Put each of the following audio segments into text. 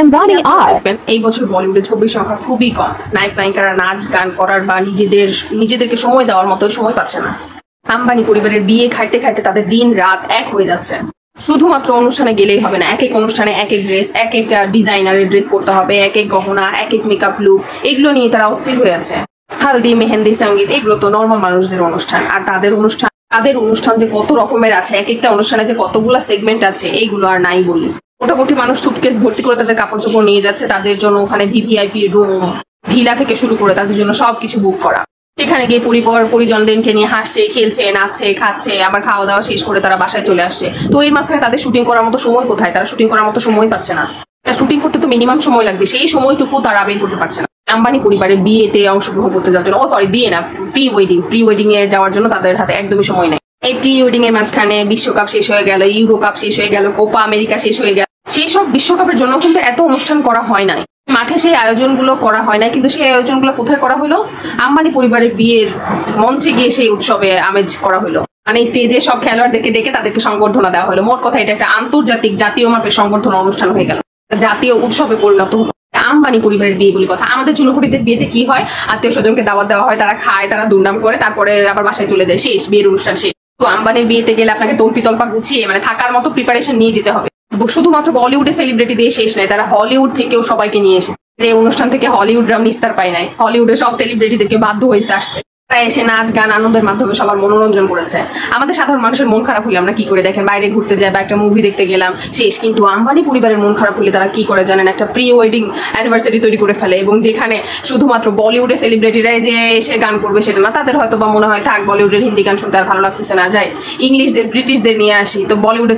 Ambani are. এই বছর বলিউডে ছবির সংখ্যা খুবই কম। নায়ক নায়িকারা নাচ গান করার বা নিজেদেরকে সময় দেওয়ার মতো সময় পাচ্ছে না। আম্বানি পরিবারের বিয়ে খাইতে খাইতে তাদের দিন রাত এক হয়ে যাচ্ছে। শুধুমাত্র অনুষ্ঠানে গেলেই হবে না, এক এক অনুষ্ঠানে এক এক ড্রেস, এক এক ডিজাইনারের ড্রেস করতে হবে, এক এক গহনা, এক এক মেকআপ লুক, এগুলো নিয়ে তারা অস্থির হয়ে আছে। হালদি, মেহেন্দি, সঙ্গীত, এগুলো তো নর্মাল মানুষদের অনুষ্ঠান। আর তাদের অনুষ্ঠান যে কত রকমের আছে, এক একটা অনুষ্ঠানে যে কতগুলা সেগমেন্ট আছে, এইগুলো আর নাই বলি। মোটামুটি মানুষ সুটকেস ভর্তি করে তাদের কাপড় চোপড় নিয়ে যাচ্ছে, তাদের জন্য ওখানে ভিভিআইপি রুম, ভিলা থেকে শুরু করে তাদের জন্য সবকিছু বুক করা। সেখানে গিয়ে পরিজনদেরকে নিয়ে হাসছে, খেলছে, নাচছে, খাচ্ছে, আবার খাওয়া দাওয়া শেষ করে তারা বাসায় চলে আসছে। তো এই মাঝখানে তাদের শুটিং করার মতো সময় কোথায়? তারা শুটিং করার মতো সময় পাচ্ছে না। শুটিং করতে তো মিনিমাম সময় লাগবে, সেই সময়টুকু তারা বের করতে পারছে না। আম্বানি পরিবারের বিয়েতে অংশগ্রহণ করতে যাওয়ার জন্য, বিয়ে না, প্রি ওয়েডিং এ যাওয়ার জন্য তাদের হাতে একদমই সময় নেই। এই প্রি ওয়েডিং এর মাঝখানে বিশ্বকাপ শেষ হয়ে গেল, ইউরো কাপ শেষ হয়ে গেল, কোপা আমেরিকা শেষ হয়ে গেল। সেই সব বিশ্বকাপের জন্য কিন্তু এত অনুষ্ঠান করা হয় নাই, মাঠে সেই আয়োজনগুলো করা হয় না। কিন্তু সেই আয়োজনগুলো কোথায় করা হলো? আম্বানি পরিবারের বিয়ের মঞ্চে গিয়ে সেই উৎসবে আমেজ করা হলো। মানে স্টেজে সব খেলোয়াড়দেরকে ডেকে তাদেরকে সংবর্ধনা দেওয়া হলো। মোট কথা এটা একটা আন্তর্জাতিক জাতীয় মাপের সংবর্ধনা অনুষ্ঠান হয়ে গেল, জাতীয় উৎসবে পরিণত হলো আম্বানি পরিবারের বিয়ে বলে কথা। আমাদের চুনোপুটিদের বিয়েতে কি হয়? আত্মীয় স্বজনকে দাওয়াত দেওয়া হয়, তারা খায়, তারা দুর্নাম করে, তারপরে আবার বাসায় চলে যায়, শেষ, বিয়ের অনুষ্ঠান শেষ। তো আম্বানির বিয়েতে গেলে আপনাকে তল্পা গুছিয়ে মানে থাকার মতো প্রিপারেশন নিয়ে যেতে হবে। শুধুমাত্র বলিউডে সেলিব্রিটি দিয়ে শেষ নাই, তারা হলিউড থেকেও সবাইকে নিয়ে এসে এই অনুষ্ঠান থেকে হলিউডরা নিস্তার পায় নাই। হলিউডে সব সেলিব্রিটিদেরকে বাধ্য হয়েছে আসতে, তারা এসে নাচ গান আনন্দের মাধ্যমে সবার মনোরঞ্জন করেছে। আমাদের সাধারণ মানুষের মন খারাপ হলে আমরা কি করে দেখেন, বাইরে ঘুরতে যাই বা একটা মুভি দেখতে গেলাম, শেষ। কিন্তু আম্বানি পরিবারের মন খারাপ হলে তারা কি করে জানেন? একটা প্রি ওয়েডিং অ্যানিভার্সারি তৈরি করে ফেলে, এবং যেখানে শুধুমাত্র বলিউডের সেলিব্রিটিরাই যে এসে গান করবে সেটা না, তাদের হয়তো বা মনে হয় থাক বলিউডের হিন্দি গান শুনতে আর ভালো লাগতেছে না, যায় ইংলিশদের ব্রিটিশদের নিয়ে আসি, তো হলিউডে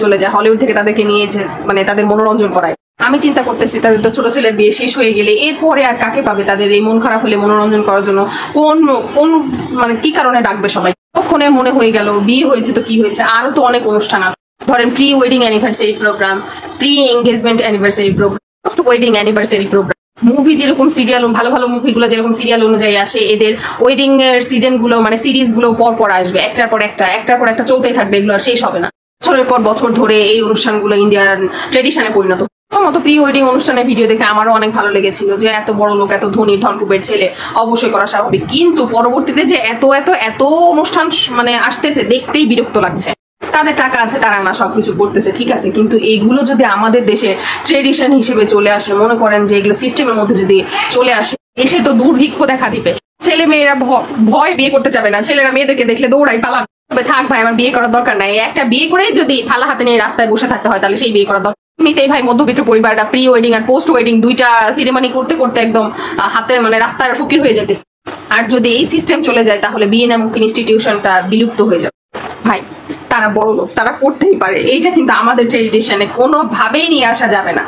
চলে যায়, হলিউড থেকে তাদেরকে নিয়ে মানে তাদের মনোরঞ্জন করায়। আমি চিন্তা করতেছি তাদের তো ছোট ছেলের বিয়ে শেষ হয়ে গেলে এরপরে আর কাকে পাবে তাদের এই মন খারাপ হলে মনোরঞ্জন করার জন্য? কোন মানে কি কারণে ডাকবে সবাই? তখনই মনে হয়ে গেল বিয়ে হয়েছে তো কি হয়েছে, আরো তো অনেক অনুষ্ঠান আছে। ধরেন pre wedding anniversary programme, pre engagement anniversary programme, post wedding anniversary programme. Movie যেরকম সিরিয়াল, ভালো ভালো মুভিগুলো যেরকম সিরিয়াল অনুযায়ী আসে, এদের ওয়েডিং এর সিজন গুলো মানে সিরিজ গুলো পর আসবে, একটার পর একটা চলতেই থাকবে, এগুলো আর শেষ হবে না। বছরের পর বছর ধরে এই অনুষ্ঠানগুলো ইন্ডিয়ান ট্রেডিশনে পরিণত। মতো প্রি ওয়েডিং অনুষ্ঠানের ভিডিও দেখে আমারও অনেক ভালো লেগেছিল, যে এত বড় লোক, এত ধনী ধনকুবের ছেলে, অবশ্যই করা স্বাভাবিক। কিন্তু পরবর্তীতে যে এত অনুষ্ঠান মানে আসতেছে, দেখতেই বিরক্ত লাগছে। তাদের টাকা আছে, তারা না সবকিছু করতেছে, ঠিক আছে, কিন্তু এইগুলো যদি আমাদের দেশে ট্রেডিশন হিসেবে চলে আসে, মনে করেন যে এগুলো সিস্টেমের মধ্যে যদি চলে আসে, দেশে তো দুর্ভিক্ষ দেখা দিবে। ছেলে মেয়েরা ভয় বিয়ে করতে যাবে না, ছেলেরা মেয়েদেরকে দেখলে দৌড়াই পালাবে। থাক ভাই, আমার বিয়ে করার দরকার নাই। একটা বিয়ে করে যদি থালা হাতে নিয়ে রাস্তায় বসে থাকতে হয়, তাহলে সেই বিয়ে করার দরকার। এমনিতেই ভাই মধ্যবিত্ত পরিবারটা প্রি ওয়েডিং আর পোস্ট ওয়েডিং দুইটা সিরিমানি করতে করতে একদম হাতে মানে রাস্তার ফকির হয়ে যেতেছে। আর যদি এই সিস্টেম চলে যায়, তাহলে বিয়ে নামক ইনস্টিটিউশনটা বিলুপ্ত হয়ে যাবে। ভাই তারা বড় লোক, তারা করতেই পারে, এইটা কিন্তু আমাদের ট্রেডিশনে কোনোভাবেই নিয়ে আসা যাবে না।